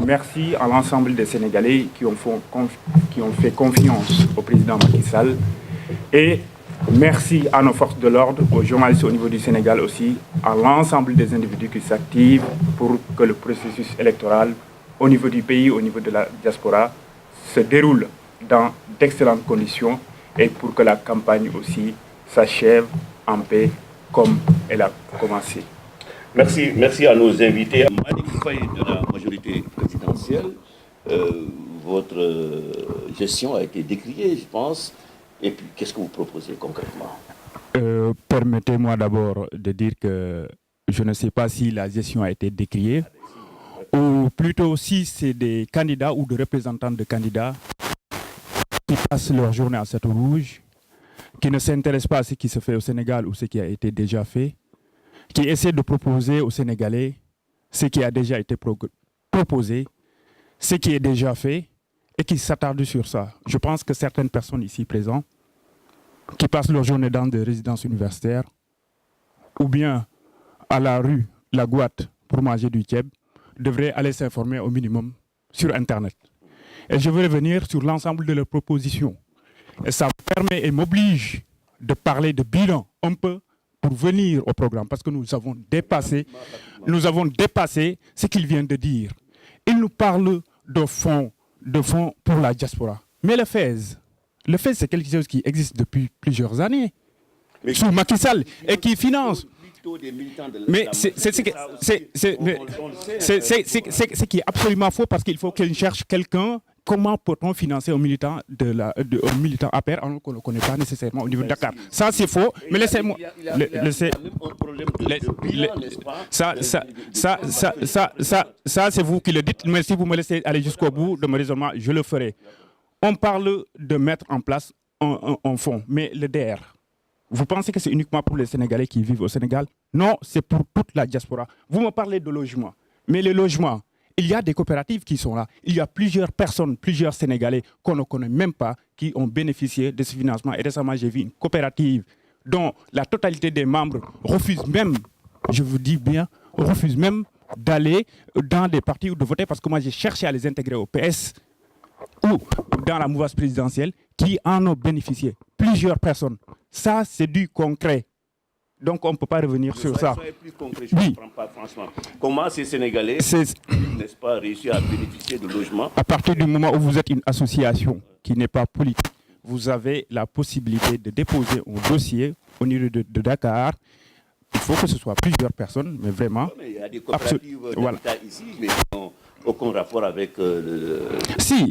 merci à l'ensemble des Sénégalais qui ont fait confiance au président Macky Sall. Et merci à nos forces de l'ordre, aux journalistes au niveau du Sénégal aussi, à l'ensemble des individus qui s'activent pour que le processus électoral au niveau du pays, au niveau de la diaspora, se déroule dans d'excellentes conditions et pour que la campagne aussi s'achève en paix comme elle a commencé. Merci à nos invités. Malick Faye de la majorité présidentielle, votre gestion a été décriée, je pense. Et puis, qu'est-ce que vous proposez concrètement? Permettez-moi d'abord de dire que je ne sais pas si la gestion a été décriée, ou plutôt si c'est des candidats ou des représentants de candidats qui passent leur journée à cette rouge, qui ne s'intéressent pas à ce qui se fait au Sénégal ou ce qui a été déjà fait, qui essaient de proposer aux Sénégalais ce qui a déjà été proposé, ce qui est déjà fait, et qui s'attardent sur ça. Je pense que certaines personnes ici présentes, qui passent leur journée dans des résidences universitaires, ou bien à la rue, la Gouatte, pour manger du keb, devraient aller s'informer au minimum sur Internet. Et je veux revenir sur l'ensemble de leurs propositions. Et ça me permet et m'oblige de parler de bilan un peu pour venir au programme, parce que nous avons dépassé ce qu'il vient de dire. Il nous parle de fonds pour la diaspora. Mais le FAISE, c'est quelque chose qui existe depuis plusieurs années, sous Macky Sall, et qui finance. Mais c'est ce qui est absolument faux, parce qu'il faut qu'il cherche quelqu'un. Comment peut-on financer un militant APR alors qu'on ne le connaît pas nécessairement au niveau de Dakar? Ça, c'est faux. Mais laissez-moi. Ça, c'est vous qui le dites. Mais si vous me laissez aller jusqu'au bout de mon raisonnement, je le ferai. On parle de mettre en place un fonds. Mais le DER, vous pensez que c'est uniquement pour les Sénégalais qui vivent au Sénégal? Non, c'est pour toute la diaspora. Vous me parlez de logement. Mais les logements, il y a des coopératives qui sont là. Il y a plusieurs personnes, plusieurs Sénégalais qu'on ne connaît même pas qui ont bénéficié de ce financement. Et récemment, j'ai vu une coopérative dont la totalité des membres refusent même, je vous dis bien, refusent même d'aller dans des partis ou de voter, parce que moi, j'ai cherché à les intégrer au PS ou dans la mouvance présidentielle qui en ont bénéficié. Plusieurs personnes. Ça, c'est du concret. Donc, on ne peut pas revenir sur ça. Plus concret, je ne comprends pas, franchement. Comment ces Sénégalais, n'est-ce pas, réussi à bénéficier de logements? À partir du moment où vous êtes une association qui n'est pas politique, vous avez la possibilité de déposer un dossier au niveau de Dakar. Il faut que ce soit plusieurs personnes, mais vraiment. Mais il y a des coopératives d'habitat ici, mais qui n'ont aucun rapport avec c'est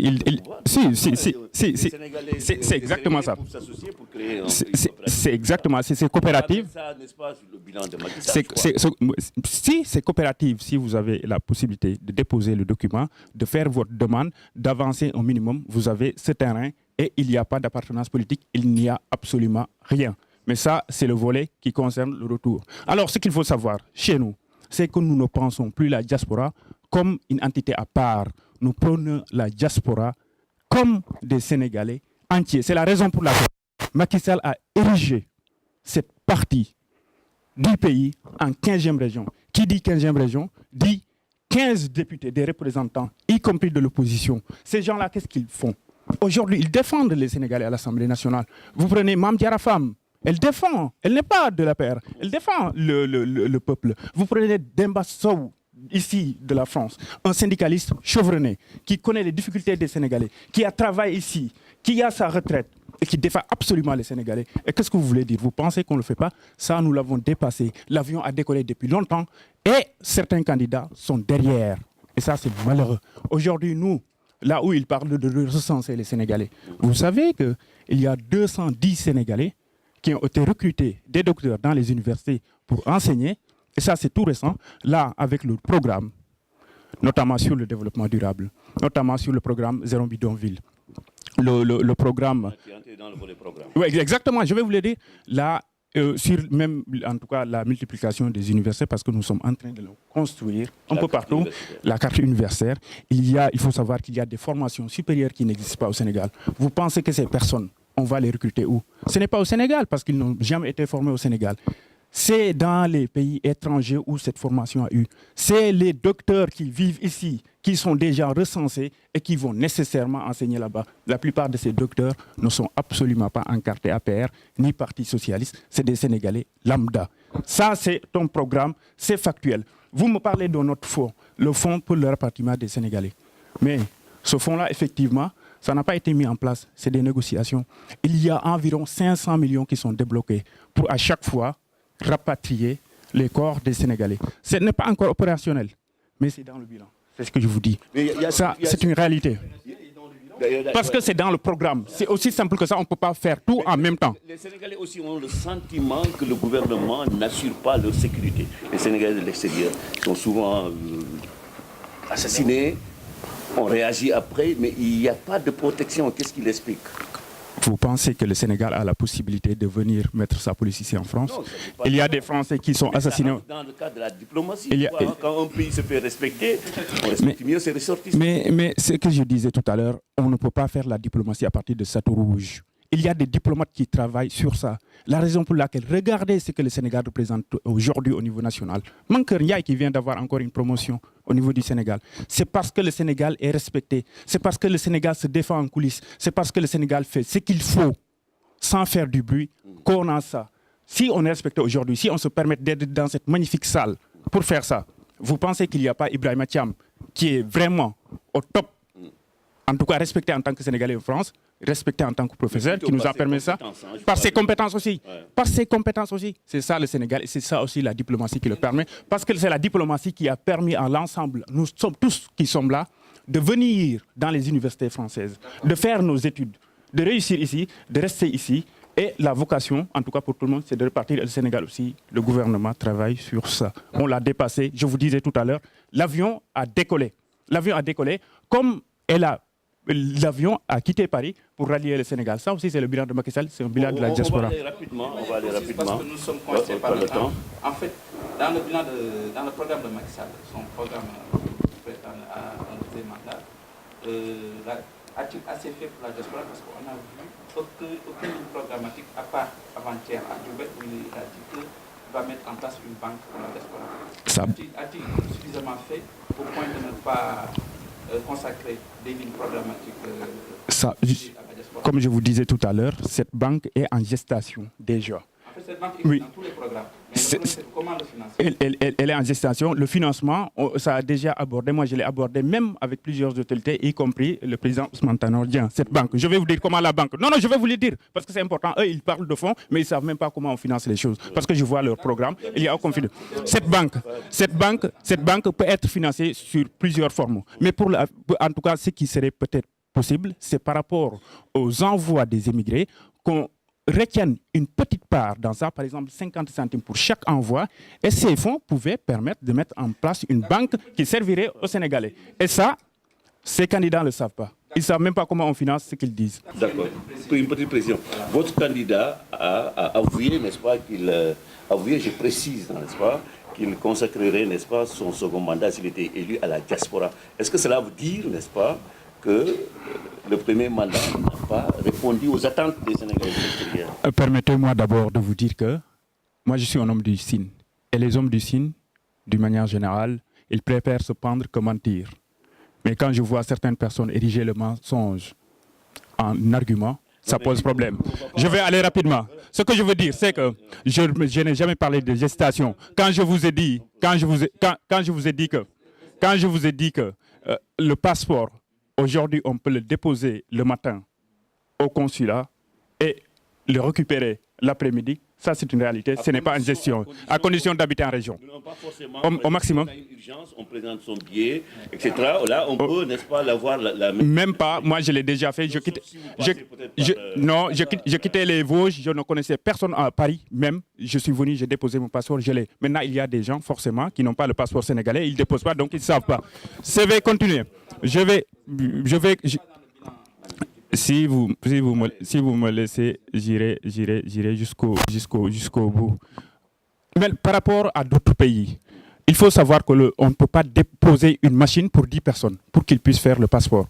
exactement ça. C'est exactement, c'est coopérative. Si c'est coopérative, si vous avez la possibilité de déposer le document, de faire votre demande, d'avancer au minimum, vous avez ce terrain et il n'y a pas d'appartenance politique, il n'y a absolument rien. Mais ça, c'est le volet qui concerne le retour. Alors, ce qu'il faut savoir chez nous, c'est que nous ne pensons plus la diaspora comme une entité à part. Nous prenons la diaspora comme des Sénégalais entiers. C'est la raison pour laquelle Macky Sall a érigé cette partie du pays en 15e région. Qui dit 15e région dit 15 députés, des représentants, y compris de l'opposition. Ces gens-là, qu'est-ce qu'ils font? Aujourd'hui, ils défendent les Sénégalais à l'Assemblée nationale. Vous prenez Mame Diarra Fam, elle défend, elle n'est pas de la PR, elle défend le peuple. Vous prenez Demba Sow, ici de la France, un syndicaliste chevronné, qui connaît les difficultés des Sénégalais, qui a travaillé ici, qui a sa retraite et qui défend absolument les Sénégalais. Et qu'est-ce que vous voulez dire? Vous pensez qu'on ne le fait pas? Ça, nous l'avons dépassé. L'avion a décollé depuis longtemps et certains candidats sont derrière. Et ça, c'est malheureux. Aujourd'hui, nous, là où ils parlent de recenser les Sénégalais, vous savez qu'il y a 210 Sénégalais qui ont été recrutés, des docteurs dans les universités pour enseigner. Et ça, c'est tout récent, là, avec le programme, notamment sur le développement durable, notamment sur le programme Zéro Bidonville. Le programme... Dans le volet programme. Oui, exactement, je vais vous le dire. Là, sur même, en tout cas, la multiplication des universités, parce que nous sommes en train de le construire un peu partout, la carte universitaire. Il faut savoir qu'il y a des formations supérieures qui n'existent pas au Sénégal. Vous pensez que ces personnes, on va les recruter où? Ce n'est pas au Sénégal, parce qu'ils n'ont jamais été formés au Sénégal. C'est dans les pays étrangers où cette formation a eu. C'est les docteurs qui vivent ici, qui sont déjà recensés et qui vont nécessairement enseigner là-bas. La plupart de ces docteurs ne sont absolument pas encartés APR ni Parti socialiste, c'est des Sénégalais lambda. Ça, c'est ton programme, c'est factuel. Vous me parlez de notre fonds, le fonds pour le rapatriement des Sénégalais. Mais ce fonds-là, effectivement, ça n'a pas été mis en place, c'est des négociations. Il y a environ 500 millions qui sont débloqués pour à chaque fois rapatrier les corps des Sénégalais. Ce n'est pas encore opérationnel, mais c'est dans le bilan. C'est ce que je vous dis. Ça, c'est une réalité. Parce que c'est dans le programme. C'est aussi simple que ça, on ne peut pas faire tout en même temps. Les Sénégalais aussi ont le sentiment que le gouvernement n'assure pas leur sécurité. Les Sénégalais de l'extérieur sont souvent assassinés. On réagit après, mais il n'y a pas de protection. Qu'est-ce qu'il explique? Vous pensez que le Sénégal a la possibilité de venir mettre sa police ici en France? Non, il y a des Français qui sont assassinés. Dans le cadre de la diplomatie, quand un pays se fait respecter, on respecte mieux ses ressortissants. Mais ce que je disais tout à l'heure, on ne peut pas faire la diplomatie à partir de Château Rouge. Il y a des diplomates qui travaillent sur ça. La raison pour laquelle, regardez ce que le Sénégal représente aujourd'hui au niveau national. Manker Ndiaye qui vient d'avoir encore une promotion au niveau du Sénégal. C'est parce que le Sénégal est respecté. C'est parce que le Sénégal se défend en coulisses. C'est parce que le Sénégal fait ce qu'il faut sans faire du bruit qu'on a ça. Si on est respecté aujourd'hui, si on se permet d'être dans cette magnifique salle pour faire ça, vous pensez qu'il n'y a pas Ibrahima Thiam qui est vraiment au top, en tout cas respecté en tant que Sénégalais en France, respecté en tant que professeur, qui nous a permis ça, par ses compétences aussi. Par ses compétences aussi. C'est ça le Sénégal et c'est ça aussi la diplomatie qui le permet. Parce que c'est la diplomatie qui a permis à l'ensemble, nous sommes tous qui sommes là, de venir dans les universités françaises, de faire nos études, de réussir ici, de rester ici. Et la vocation, en tout cas pour tout le monde, c'est de repartir. Le Sénégal aussi, le gouvernement travaille sur ça. On l'a dépassé, je vous disais tout à l'heure, l'avion a décollé. L'avion a décollé comme l'avion a quitté Paris pour rallier le Sénégal. Ça aussi, c'est le bilan de Macky Sall, c'est un bilan de la diaspora. On va aller rapidement. Parce que nous sommes coincés par le temps. En fait, dans le programme de Macky Sall, son programme prétend à un deuxième mandat, a-t-il assez fait pour la diaspora? Parce qu'on a vu aucune ligne programmatique, à part avant-hier à Dubaï, où il a dit qu'il va mettre en place une banque pour la diaspora. A-t-il suffisamment fait au point de ne pas consacrer des lignes programmatiques à la diaspora? Comme je vous disais tout à l'heure, cette banque est en gestation déjà. En fait, cette banque est dans tous les programmes. Mais comment le financer? Elle est en gestation. Le financement, ça a déjà abordé. Moi, je l'ai abordé même avec plusieurs autorités, y compris le président Ousmane Tanor Dieng. Cette banque, je vais vous dire comment la banque... Non, je vais vous le dire, parce que c'est important. Eux, ils parlent de fonds, mais ils ne savent même pas comment on finance les choses. Parce que je vois leur programme, il y a aucun financement. Cette banque peut être financée sur plusieurs formes. Mais en tout cas, ce qui serait peut-être possible, c'est par rapport aux envois des émigrés qu'on retiennent une petite part dans ça, par exemple 50 centimes pour chaque envoi, et ces fonds pouvaient permettre de mettre en place une banque qui servirait aux Sénégalais. Et ça, ces candidats ne le savent pas. Ils ne savent même pas comment on finance ce qu'ils disent. D'accord. Une petite précision. Votre candidat a avoué, n'est-ce pas, je précise, n'est-ce pas, qu'il consacrerait, n'est-ce pas, son second mandat s'il était élu à la diaspora. Est-ce que cela veut dire, n'est-ce pas, que le premier mandat n'a pas répondu aux attentes des Sénégalais de l'extérieur? Permettez-moi d'abord de vous dire que moi je suis un homme du Sine. Et les hommes du Sine, d'une manière générale, ils préfèrent se pendre que mentir. Mais quand je vois certaines personnes ériger le mensonge en argument, ça pose problème. Je vais aller rapidement. Ce que je veux dire, c'est que je n'ai jamais parlé de gestation. Quand je vous ai dit que le passeport, aujourd'hui, on peut le déposer le matin au consulat et le récupérer l'après-midi. Ça, c'est une réalité. Ce n'est pas une gestion. À condition d'habiter en région. Au maximum. On a une urgence, on présente son billet, etc. Là, on peut, n'est-ce pas, l'avoir la même pas. Moi, je l'ai déjà fait. Je quittais les Vosges. Je ne connaissais personne à Paris même. Je suis venu, j'ai déposé mon passeport, je l'ai. Maintenant, il y a des gens, forcément, qui n'ont pas le passeport sénégalais. Ils ne déposent pas, donc ils ne savent pas. Je vais continuer. Si vous me laissez, j'irai jusqu'au bout. Mais par rapport à d'autres pays, il faut savoir qu'on ne peut pas déposer une machine pour 10 personnes pour qu'ils puissent faire le passeport.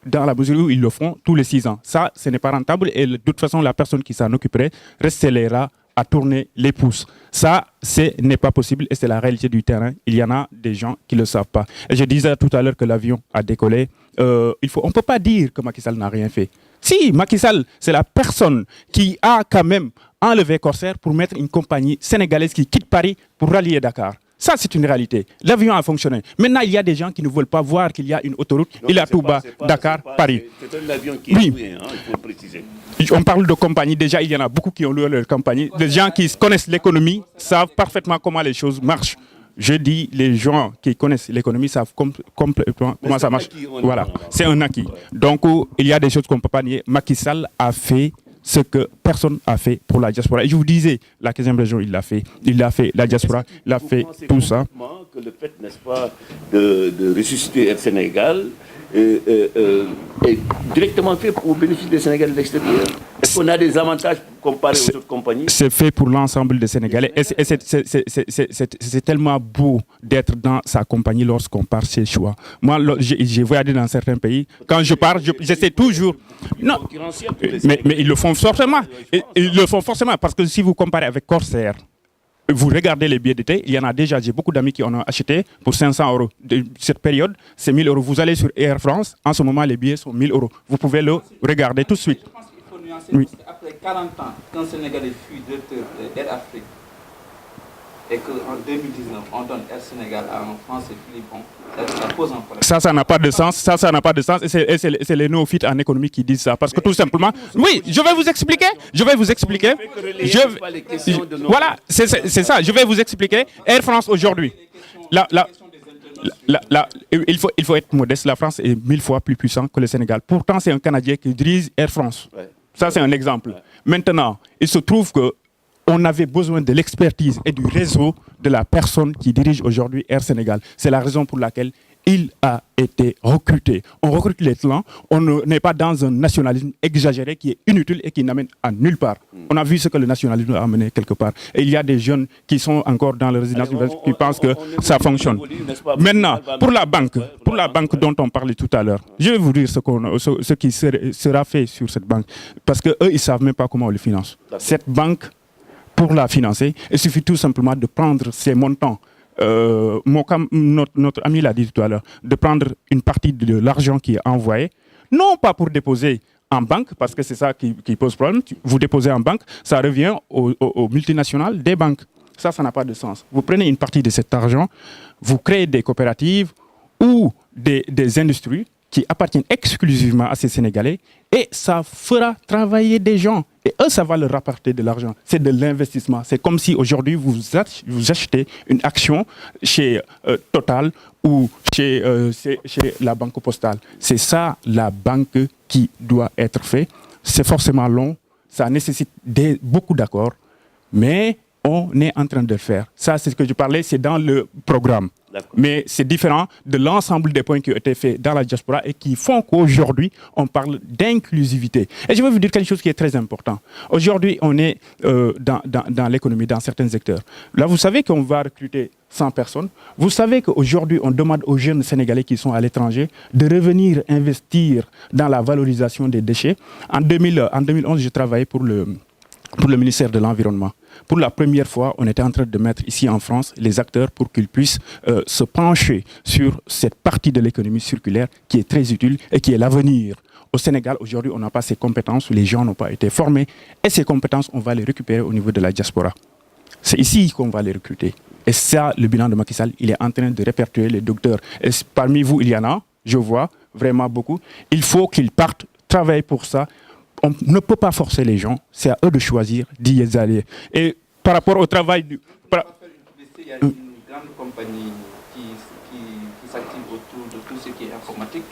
Dans la mesure où ils le font tous les 6 ans. Ça, ce n'est pas rentable et de toute façon, la personne qui s'en occuperait restera à tourner les pouces. Ça, ce n'est pas possible et c'est la réalité du terrain. Il y en a des gens qui ne le savent pas. Et je disais tout à l'heure que l'avion a décollé. On ne peut pas dire que Macky Sall n'a rien fait. Si, Macky Sall, c'est la personne qui a quand même enlevé Corsair pour mettre une compagnie sénégalaise qui quitte Paris pour rallier Dakar. Ça, c'est une réalité. L'avion a fonctionné. Maintenant, il y a des gens qui ne veulent pas voir qu'il y a une autoroute. Il y a Touba, Dakar, Paris. C'est un avion qui est loué, il faut préciser. On parle de compagnie. Déjà, il y en a beaucoup qui ont loué leur compagnie. Des gens qui connaissent l'économie savent parfaitement comment les choses marchent. Je dis, les gens qui connaissent l'économie savent complètement comment ça marche. Voilà, c'est un acquis. Donc, il y a des choses qu'on ne peut pas nier. Macky Sall a fait ce que personne n'a fait pour la diaspora. Et je vous disais, la 15e région, il l'a fait. Il a fait la diaspora, il a fait tout ça. Que le fait, n'est-ce pas, de ressusciter Air Sénégal est directement fait au bénéfice des Sénégalais de l'extérieur. Est-ce qu'on a des avantages comparés aux autres compagnies? C'est fait pour l'ensemble des Sénégalais. Et c'est tellement beau d'être dans sa compagnie lorsqu'on part chez choix. Moi, j'ai voyagé dans certains pays. Quand je pars, j'essaie toujours... Non, mais ils le font forcément. Ils le font forcément parce que si vous comparez avec Corsair, vous regardez les billets d'été, il y en a déjà, j'ai beaucoup d'amis qui en ont acheté pour 500 €. Cette période, c'est 1000 €. Vous allez sur Air France, en ce moment, les billets sont 1000 €. Vous pouvez le regarder tout de suite. Je pense qu'il faut nuancer, oui. Parce qu'après 40 ans, qu'un Sénégalais fut directeur d'Air Afrique et qu'en 2019, on donne Air Sénégal à un Français Philippon, ça pose un problème. Ça n'a pas de sens. Ça n'a pas de sens. Et c'est les néophytes en économie qui disent ça. Parce que tout simplement... Oui, je vais vous expliquer. Voilà, c'est ça. Je vais vous expliquer. Air France aujourd'hui. Il faut être modeste. La France est 1000 fois plus puissante que le Sénégal. Pourtant, c'est un Canadien qui dirige Air France. Ça, c'est un exemple. Maintenant, il se trouve que on avait besoin de l'expertise et du réseau de la personne qui dirige aujourd'hui Air Sénégal. C'est la raison pour laquelle il a été recruté. On recrute les talents, on n'est pas dans un nationalisme exagéré qui est inutile et qui n'amène à nulle part. On a vu ce que le nationalisme a amené quelque part. Et il y a des jeunes qui sont encore dans leur résidence qui pensent que ça fonctionne. Maintenant, pour la banque dont on parlait tout à l'heure, je vais vous dire ce qui sera fait sur cette banque. Parce qu'eux, ils ne savent même pas comment on le finance. Cette banque, pour la financer, il suffit tout simplement de prendre ces montants. Notre ami l'a dit tout à l'heure, de prendre une partie de l'argent qui est envoyé, non pas pour déposer en banque, parce que c'est ça qui pose problème. Vous déposez en banque, ça revient aux multinationales des banques. Ça n'a pas de sens. Vous prenez une partie de cet argent, vous créez des coopératives ou des industries qui appartiennent exclusivement à ces Sénégalais et ça fera travailler des gens. Et eux, ça va leur rapporter de l'argent. C'est de l'investissement. C'est comme si aujourd'hui, vous achetez une action chez Total ou chez la Banque Postale. C'est ça, la banque qui doit être faite. C'est forcément long. Ça nécessite beaucoup d'accords. Mais on est en train de le faire. Ça, c'est ce que je parlais, c'est dans le programme. Mais c'est différent de l'ensemble des points qui ont été faits dans la diaspora et qui font qu'aujourd'hui, on parle d'inclusivité. Et je vais vous dire quelque chose qui est très important. Aujourd'hui, on est dans l'économie, dans certains secteurs. Là, vous savez qu'on va recruter 100 personnes. Vous savez qu'aujourd'hui, on demande aux jeunes Sénégalais qui sont à l'étranger de revenir investir dans la valorisation des déchets. En 2011, je travaillais pour le ministère de l'Environnement. Pour la première fois, on était en train de mettre ici en France les acteurs pour qu'ils puissent se pencher sur cette partie de l'économie circulaire qui est très utile et qui est l'avenir. Au Sénégal, aujourd'hui, on n'a pas ces compétences, les gens n'ont pas été formés et ces compétences, on va les récupérer au niveau de la diaspora. C'est ici qu'on va les recruter. Et ça, le bilan de Macky Sall, il est en train de répertorier les docteurs. Et parmi vous, il y en a, je vois vraiment beaucoup. Il faut qu'ils partent travailler pour ça. On ne peut pas forcer les gens, c'est à eux de choisir d'y aller. Et par rapport au travail du... Il y a une grande compagnie qui s'active autour de tout ce qui est informatique,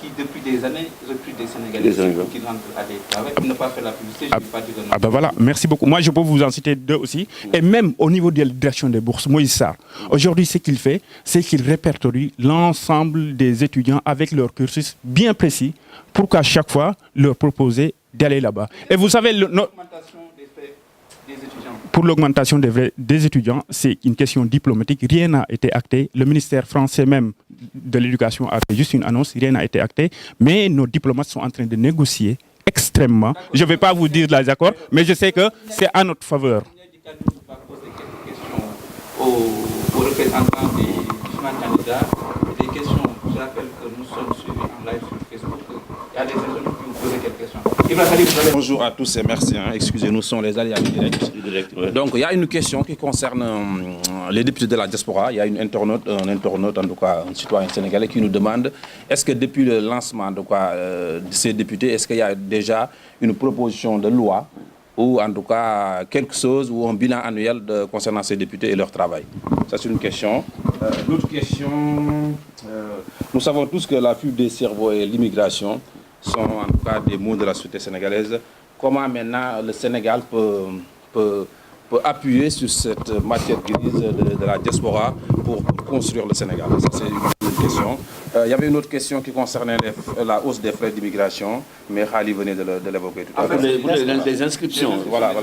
qui depuis des années recrute des Sénégalais qui rentrent à des travaux. Pour ne pas faire la publicité, je ne vais pas dire de nom. Voilà, merci beaucoup. Moi, je peux vous en citer 2 aussi. Et même au niveau de la direction des bourses, Moïse Sarr, aujourd'hui, ce qu'il fait, c'est qu'il répertorie l'ensemble des étudiants avec leur cursus bien précis pour qu'à chaque fois, leur proposer d'aller là-bas. Et vous savez, pour l'augmentation des étudiants, c'est une question diplomatique. Rien n'a été acté. Le ministère français même de l'éducation a fait juste une annonce. Rien n'a été acté. Mais nos diplomates sont en train de négocier extrêmement. Je ne vais pas vous dire les accords, mais je sais que c'est à notre faveur. Va poser quelques questions aux représentants des différents candidats. Des questions, je rappelle que nous sommes suivis en live sur Facebook. Il y a des internautes qui vous posent quelques questions. Bonjour à tous et merci. Excusez-nous, sont les aléas du direct. Donc, il y a une question qui concerne les députés de la diaspora. Il y a un internaute en tout cas, un citoyen sénégalais qui nous demande est-ce que depuis le lancement de ces députés, est-ce qu'il y a déjà une proposition de loi ou en tout cas quelque chose ou un bilan annuel concernant ces députés et leur travail? Ça, c'est une question. L'autre question, nous savons tous que la fuite des cerveaux et l'immigration sont en tout cas des maux de la société sénégalaise. Comment maintenant le Sénégal peut appuyer sur cette matière grise de la diaspora pour construire le Sénégal? Ça, c'est une question. Il y avait une autre question qui concernait la hausse des frais d'immigration, mais Khali venait de l'évoquer tout à l'heure. Les inscriptions. Voilà,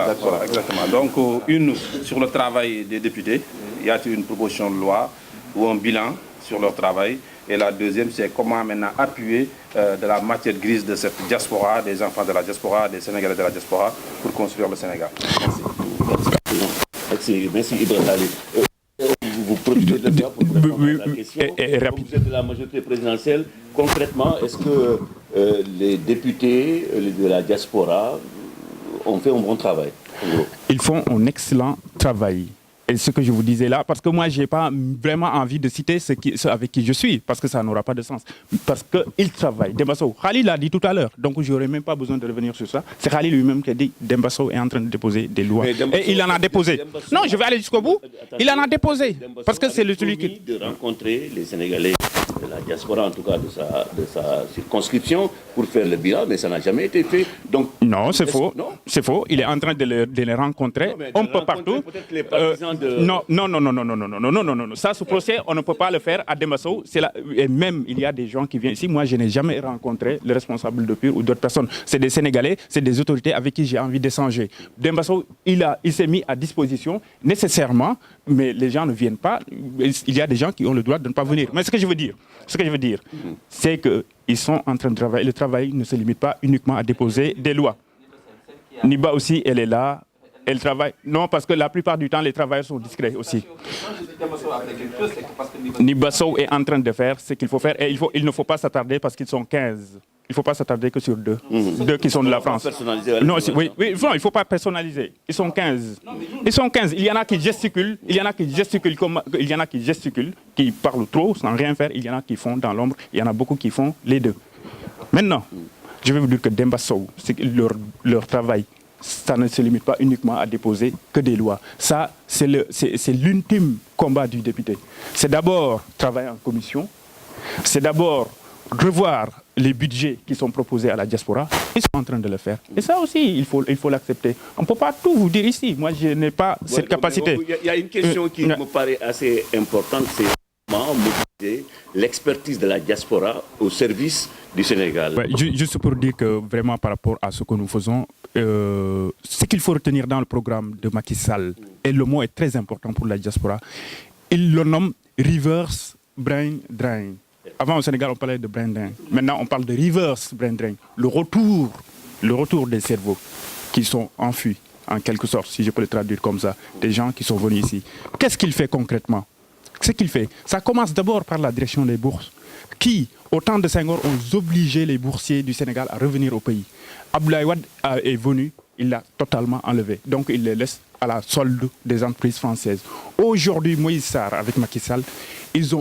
exactement. Donc, une sur le travail des députés, y a-t-il une proposition de loi ou un bilan sur leur travail? Et la deuxième, c'est comment maintenant appuyer de la matière grise de cette diaspora, des enfants de la diaspora, des Sénégalais de la diaspora, pour construire le Sénégal. Merci Ibrahim Ali. Vous profitez de ça pour répondre à la question. Vous êtes de la majorité présidentielle. Concrètement, est-ce que les députés de la diaspora ont fait un bon travail? Ils font un excellent travail. Et ce que je vous disais là, parce que moi, je n'ai pas vraiment envie de citer ceux avec qui je suis, parce que ça n'aura pas de sens. Parce qu'ils travaillent. Demba Sow, Khalil l'a dit tout à l'heure, donc je n'aurais même pas besoin de revenir sur ça. C'est Khalil lui-même qui a dit Demba Sow est en train de déposer des lois. Et il en a déposé. Non, je vais aller jusqu'au bout. Il en a déposé. Parce que c'est celui qui... de rencontrer les Sénégalais de la diaspora, en tout cas de sa circonscription, pour faire le bilan, mais ça n'a jamais été fait. Donc, non, c'est faux. C'est faux. Il est en train de les rencontrer un peu partout. Les partisans Non. Ça, ce procès, on ne peut pas le faire à Demba Sow. Et même, il y a des gens qui viennent ici. Moi, je n'ai jamais rencontré le responsable de PUR ou d'autres personnes. C'est des Sénégalais, c'est des autorités avec qui j'ai envie d'échanger. Demba Sow, il s'est mis à disposition nécessairement, mais les gens ne viennent pas. Il y a des gens qui ont le droit de ne pas venir. Mais ce que je veux dire, c'est qu'ils sont en train de travailler. Le travail ne se limite pas uniquement à déposer des lois. Niba aussi, elle est là. Elle travaille. Non, parce que la plupart du temps, les travailleurs sont discrets aussi. Niba Sow est en train de faire ce qu'il faut faire. Et il ne faut pas s'attarder parce qu'ils sont 15. Il ne faut pas s'attarder que sur deux. Deux qui sont de la France. Non, il ne faut pas personnaliser. Ils sont 15. Ils sont 15. Il y en a qui gesticulent. Il y en a qui gesticulent, qui parlent trop sans rien faire. Il y en a qui font dans l'ombre. Il y en a beaucoup qui font les deux. Maintenant, je vais vous dire que Demba Sow, c'est leur travail. Ça ne se limite pas uniquement à déposer que des lois. Ça, c'est l'ultime combat du député. C'est d'abord travailler en commission. C'est d'abord revoir les budgets qui sont proposés à la diaspora. Ils sont en train de le faire. Et ça aussi, il faut l'accepter. On ne peut pas tout vous dire ici. Moi, je n'ai pas cette capacité. Il y a une question qui me paraît assez importante, c'est comment mobiliser l'expertise de la diaspora au service du Sénégal. Ouais, juste pour dire que vraiment par rapport à ce que nous faisons, ce qu'il faut retenir dans le programme de Macky Sall, et le mot est très important pour la diaspora, il le nomme reverse brain drain. Avant au Sénégal on parlait de brain drain, maintenant on parle de reverse brain drain, le retour des cerveaux qui sont enfuis en quelque sorte, si je peux le traduire comme ça, des gens qui sont venus ici. Qu'est-ce qu'il fait concrètement? Ce qu'il fait, ça commence d'abord par la direction des bourses, qui, au temps de Senghor, ont obligé les boursiers du Sénégal à revenir au pays. Abdoulaye Wade est venu, il l'a totalement enlevé. Donc il les laisse à la solde des entreprises françaises. Aujourd'hui, Moïse Sarr, avec Macky Sall, ils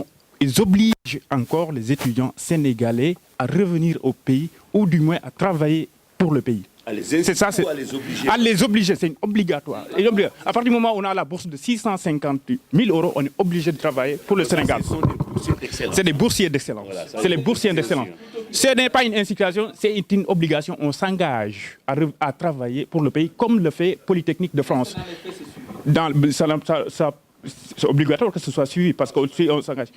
obligent encore les étudiants sénégalais à revenir au pays, ou du moins à travailler pour le pays. C'est ça, c'est à les obliger. À les obliger, c'est obligatoire. À partir du moment où on a la bourse de 650 000 €, on est obligé de travailler pour le Sénégal. C'est des boursiers d'excellence. Voilà, c'est les boursiers d'excellence. Ce n'est pas une incitation, c'est une obligation. On s'engage à travailler pour le pays, comme le fait Polytechnique de France. C'est obligatoire que ce soit suivi, parce qu'on s'engage.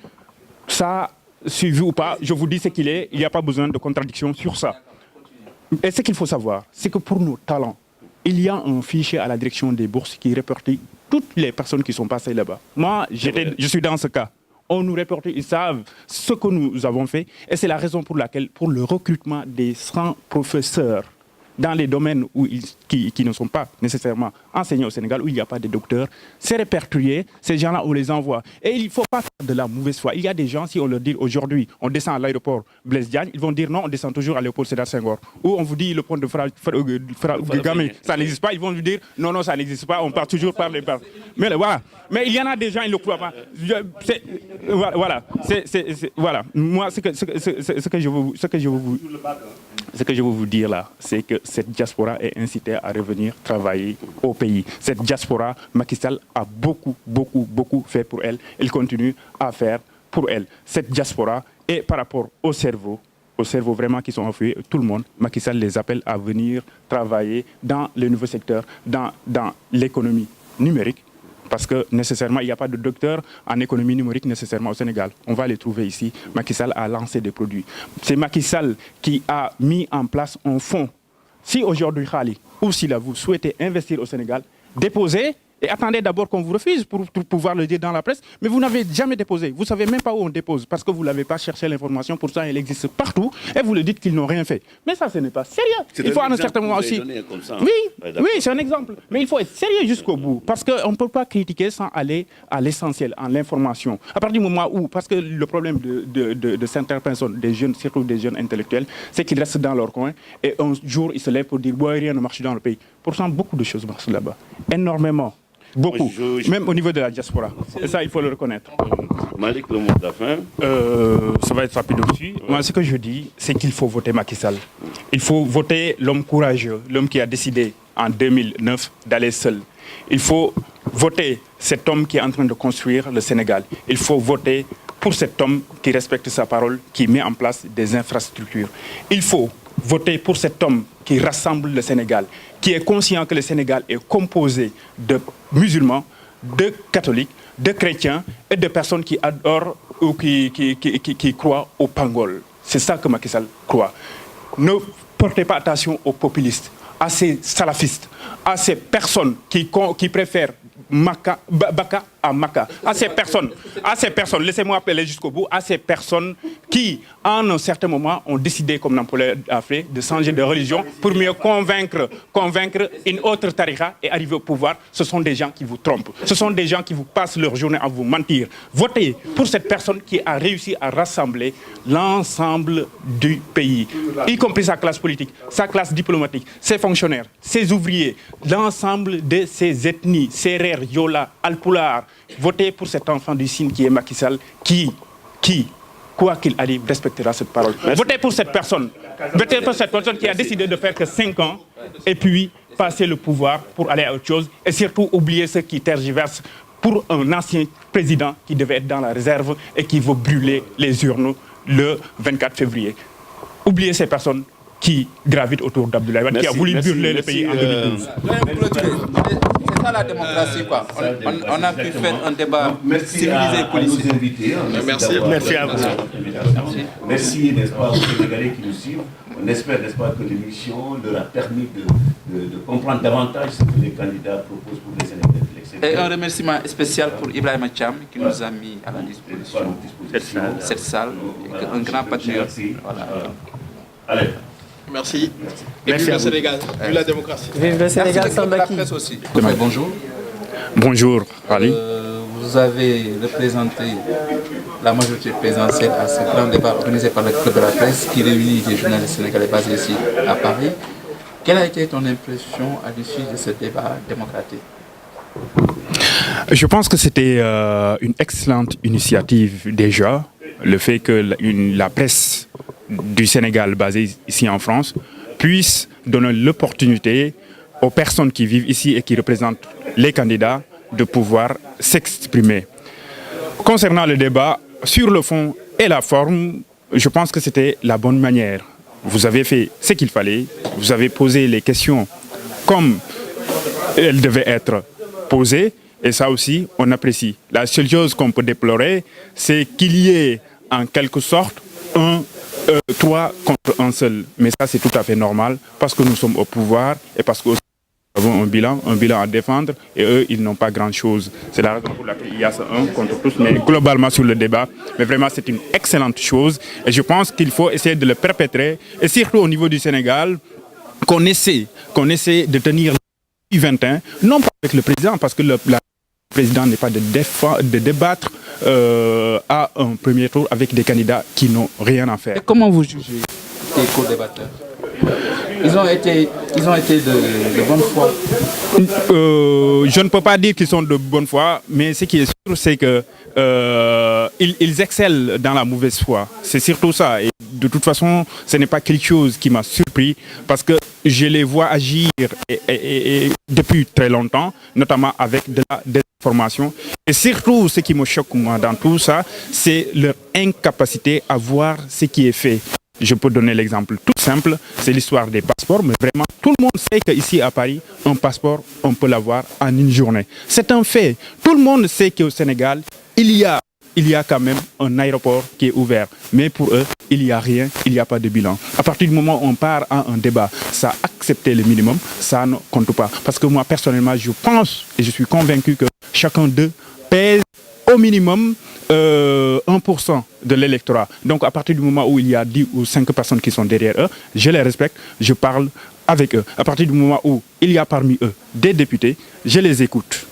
Ça, suivi ou pas, je vous dis ce qu'il est, il n'y a pas besoin de contradiction sur ça. Et ce qu'il faut savoir, c'est que pour nos talents, il y a un fichier à la direction des bourses qui répertorie toutes les personnes qui sont passées là-bas. Moi, je suis dans ce cas. On nous répertorie, ils savent ce que nous avons fait. Et c'est la raison pour laquelle, pour le recrutement des 100 professeurs dans les domaines qui ne sont pas nécessairement enseignés au Sénégal, où il n'y a pas de docteurs. C'est répertorié, ces gens-là, on les envoie. Et il ne faut pas faire de la mauvaise foi. Il y a des gens, si on leur dit aujourd'hui, on descend à l'aéroport Blaise Diagne, ils vont dire non, on descend toujours à Léopold Sédar Senghor. Ou on vous dit le pont de Gamay, ça n'existe pas, ils vont vous dire non, non, ça n'existe pas, on part toujours par les parts. Mais voilà. Mais il y en a des gens, ils ne le croient pas. Voilà. Moi, ce que je veux vous dire là, c'est que cette diaspora est incitée à revenir travailler au pays. Cette diaspora, Macky Sall a beaucoup fait pour elle. Il continue à faire pour elle. Cette diaspora est par rapport au cerveau vraiment qui sont enfouis, tout le monde, Macky Sall les appelle à venir travailler dans les nouveaux secteurs, dans l'économie numérique. Parce que nécessairement, il n'y a pas de docteur en économie numérique nécessairement au Sénégal. On va les trouver ici. Macky Sall a lancé des produits. C'est Macky Sall qui a mis en place un fonds. Si aujourd'hui, Khali, ou si là, vous souhaitez investir au Sénégal, déposez et attendez d'abord qu'on vous refuse pour pouvoir le dire dans la presse. Mais vous n'avez jamais déposé. Vous ne savez même pas où on dépose parce que vous n'avez pas cherché l'information. Pourtant, elle existe partout et vous le dites qu'ils n'ont rien fait. Mais ça, ce n'est pas sérieux. Il faut à un certain moment aussi... Oui, c'est un exemple. Mais il faut être sérieux jusqu'au bout parce qu'on ne peut pas critiquer sans aller à l'essentiel, en l'information. À partir du moment où... Parce que le problème de certaines personnes, des jeunes, surtout des jeunes intellectuels, c'est qu'ils restent dans leur coin et un jour, ils se lèvent pour dire « rien ne marche dans le pays ». Pourtant, beaucoup de choses marchent là-bas. Énormément. Beaucoup, même au niveau de la diaspora. Et ça, il faut le reconnaître. Malik, le mot de la fin. Ça va être rapide aussi. Moi, ce que je dis, c'est qu'il faut voter Macky Sall. Il faut voter l'homme courageux, l'homme qui a décidé en 2009 d'aller seul. Il faut voter cet homme qui est en train de construire le Sénégal. Il faut voter pour cet homme qui respecte sa parole, qui met en place des infrastructures. Il faut voter pour cet homme qui rassemble le Sénégal, qui est conscient que le Sénégal est composé de musulmans, de catholiques, de chrétiens et de personnes qui adorent ou qui croient au pangol. C'est ça que Macky Sall croit. Ne portez pas attention aux populistes, à ces salafistes, à ces personnes qui préfèrent Baka à Maka. À ces personnes, laissez-moi appeler jusqu'au bout, à ces personnes qui, en un certain moment, ont décidé, comme Napoléon a fait, de changer de religion pour mieux convaincre une autre tariqa et arriver au pouvoir. Ce sont des gens qui vous trompent. Ce sont des gens qui vous passent leur journée à vous mentir. Votez pour cette personne qui a réussi à rassembler l'ensemble du pays, y compris sa classe politique, sa classe diplomatique, ses fonctionnaires, ses ouvriers, l'ensemble de ses ethnies, Serer, Yola, Alpulaar. Votez pour cet enfant du Sine qui est Macky Sall, qui, quoi qu'il arrive, respectera cette parole. Votez pour cette personne. Votez pour cette personne qui a décidé de faire que 5 ans et puis passer le pouvoir pour aller à autre chose et surtout oublier ceux qui tergiversent pour un ancien président qui devait être dans la réserve et qui veut brûler les urnes le 24 février. Oubliez ces personnes qui gravitent autour d'Abdoulaye Wade, qui a voulu brûler le pays en 2012. C'est ça la démocratie, quoi. On a pu faire un débat civilisé et politique. Merci à vous. Merci, n'est-ce pas, aux Sénégalais qui nous suivent. On espère, n'est-ce pas, que l'émission leur a permis de comprendre davantage ce que les candidats proposent pour les Sénégalais. Et un remerciement spécial pour Ibrahima Thiam qui nous a mis à la disposition cette salle. Un grand patriote. Voilà. Allez. Merci. Et vive le Sénégal, vive la démocratie. Vive le Sénégal, Sambaki. Aussi. Bonjour. Bonjour, Ali. Vous avez représenté la majorité présidentielle à ce grand débat organisé par le Club de la presse qui réunit les journalistes sénégalais basés ici à Paris. Quelle a été ton impression à l'issue de ce débat démocratique? Je pense que c'était une excellente initiative déjà, le fait que la presse du Sénégal basée ici en France puisse donner l'opportunité aux personnes qui vivent ici et qui représentent les candidats de pouvoir s'exprimer. Concernant le débat, sur le fond et la forme, je pense que c'était la bonne manière. Vous avez fait ce qu'il fallait, vous avez posé les questions comme elles devaient être posées, et ça aussi, on apprécie. La seule chose qu'on peut déplorer, c'est qu'il y ait en quelque sorte 3 contre 1 seul. Mais ça, c'est tout à fait normal parce que nous sommes au pouvoir et parce que nous avons un bilan à défendre et eux, ils n'ont pas grand-chose. C'est la raison pour laquelle il y a ce 1 contre tous, mais globalement sur le débat. Mais vraiment, c'est une excellente chose et je pense qu'il faut essayer de le perpétrer et surtout au niveau du Sénégal, qu'on essaie de tenir le 21, non pas avec le président, parce que le président n'est pas de débattre à un premier tour avec des candidats qui n'ont rien à faire. Et comment vous jugez les co-débatteurs? Ils ont été de bonne foi. Je ne peux pas dire qu'ils sont de bonne foi, mais ce qui est sûr, c'est que ils excellent dans la mauvaise foi. C'est surtout ça. Et de toute façon, ce n'est pas quelque chose qui m'a surpris, parce que je les vois agir et depuis très longtemps, notamment avec de la désinformation. Et surtout, ce qui me choque moi dans tout ça, c'est leur incapacité à voir ce qui est fait. Je peux donner l'exemple tout simple, c'est l'histoire des passeports, mais vraiment tout le monde sait qu'ici à Paris, un passeport, on peut l'avoir en une journée. C'est un fait. Tout le monde sait qu'au Sénégal, il y a quand même un aéroport qui est ouvert. Mais pour eux, il n'y a rien, il n'y a pas de bilan. À partir du moment où on part à un débat, ça accepter le minimum, ça ne compte pas. Parce que moi, personnellement, je pense et je suis convaincu que chacun d'eux pèse au minimum 1% de l'électorat. Donc à partir du moment où il y a 10 ou 5 personnes qui sont derrière eux, je les respecte, je parle avec eux. À partir du moment où il y a parmi eux des députés, je les écoute.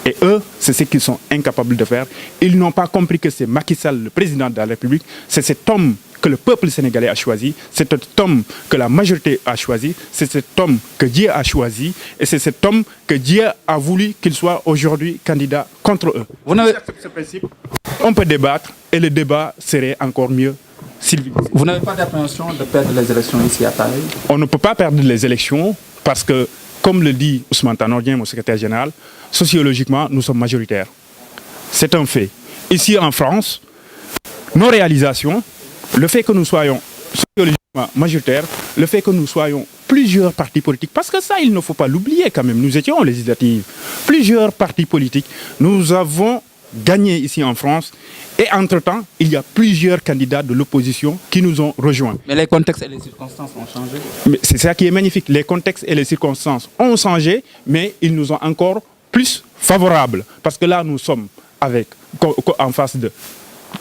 Et eux, c'est ce qu'ils sont incapables de faire. Ils n'ont pas compris que c'est Macky Sall, le président de la République, c'est cet homme que le peuple sénégalais a choisi, c'est cet homme que la majorité a choisi, c'est cet homme que Dieu a choisi, et c'est cet homme que Dieu a voulu qu'il soit aujourd'hui candidat contre eux. Vous n'avez... Ce principe, on peut débattre et le débat serait encore mieux civilisé. Vous n'avez pas d'appréhension de perdre les élections ici à Paris? On ne peut pas perdre les élections parce que, comme le dit Ousmane Tanor Dieng, mon secrétaire général, sociologiquement, nous sommes majoritaires. C'est un fait. Ici en France, nos réalisations, le fait que nous soyons sociologiquement majoritaires, le fait que nous soyons plusieurs partis politiques, parce que ça, il ne faut pas l'oublier quand même, nous étions en législative, plusieurs partis politiques, nous avons gagné ici en France, et entre-temps, il y a plusieurs candidats de l'opposition qui nous ont rejoints. Mais les contextes et les circonstances ont changé. Mais c'est ça qui est magnifique, les contextes et les circonstances ont changé, mais ils nous ont encore plus favorables, parce que là, nous sommes en face de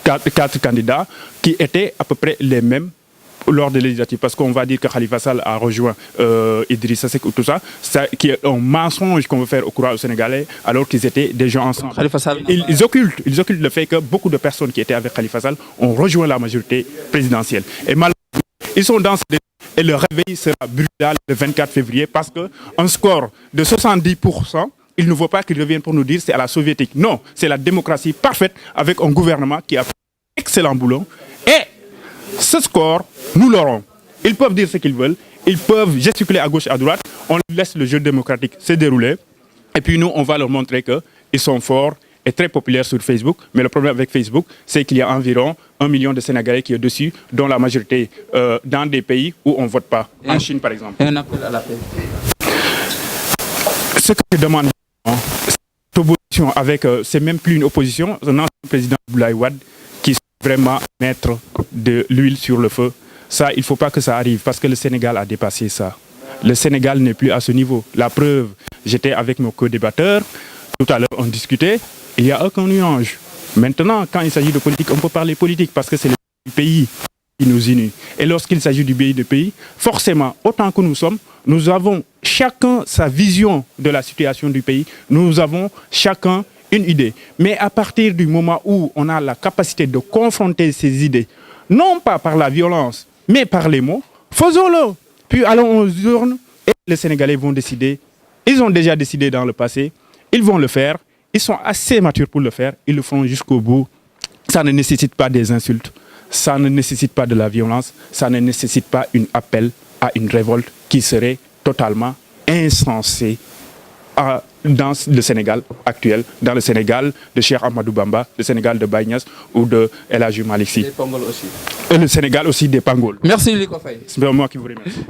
4 candidats qui étaient à peu près les mêmes lors des législatives, parce qu'on va dire que Khalifa Sall a rejoint Idrissa Seck ou tout ça, qui est un mensonge qu'on veut faire au courage sénégalais, alors qu'ils étaient des gens ensemble. Khalifa Sall, ils occultent le fait que beaucoup de personnes qui étaient avec Khalifa Sall ont rejoint la majorité présidentielle. Et malheureusement, ils sont dans ce débat et le réveil sera brutal le 24 février, parce qu'un score de 70%, il ne faut pas qu'ils reviennent pour nous dire c'est à la soviétique. Non, c'est la démocratie parfaite avec un gouvernement qui a fait un excellent boulot. Et ce score, nous l'aurons. Ils peuvent dire ce qu'ils veulent, ils peuvent gesticuler à gauche et à droite, on laisse le jeu démocratique se dérouler. Et puis nous, on va leur montrer qu'ils sont forts et très populaires sur Facebook. Mais le problème avec Facebook, c'est qu'il y a environ 1 million de Sénégalais qui est dessus, dont la majorité dans des pays où on ne vote pas. En Chine, par exemple. Et un appel à la paix. Ce que je demande, cette opposition avec, c'est même plus une opposition, un ancien président Abdoulaye Wade qui sont vraiment mettre de l'huile sur le feu. Ça, il ne faut pas que ça arrive, parce que le Sénégal a dépassé ça. Le Sénégal n'est plus à ce niveau. La preuve, j'étais avec mon co-débatteur, tout à l'heure on discutait, il n'y a aucun nuage. Maintenant, quand il s'agit de politique, on peut parler politique, parce que c'est le pays qui nous unit. Et lorsqu'il s'agit du pays, forcément, autant que nous sommes, nous avons chacun sa vision de la situation du pays, nous avons chacun une idée. Mais à partir du moment où on a la capacité de confronter ces idées, non pas par la violence, mais par les mots, faisons-le. Puis allons aux urnes et les Sénégalais vont décider. Ils ont déjà décidé dans le passé, ils vont le faire, ils sont assez matures pour le faire, ils le feront jusqu'au bout. Ça ne nécessite pas des insultes, ça ne nécessite pas de la violence, ça ne nécessite pas un appel à une révolte qui serait totalement insensée dans le Sénégal actuel, dans le Sénégal de Cheikh Ahmadou Bamba, le Sénégal de Baye Niasse ou de El Hadji Malick Sy. Les Pongols aussi. Et le Sénégal aussi des Pangols. Merci Liko Faye. C'est moi qui vous remercie.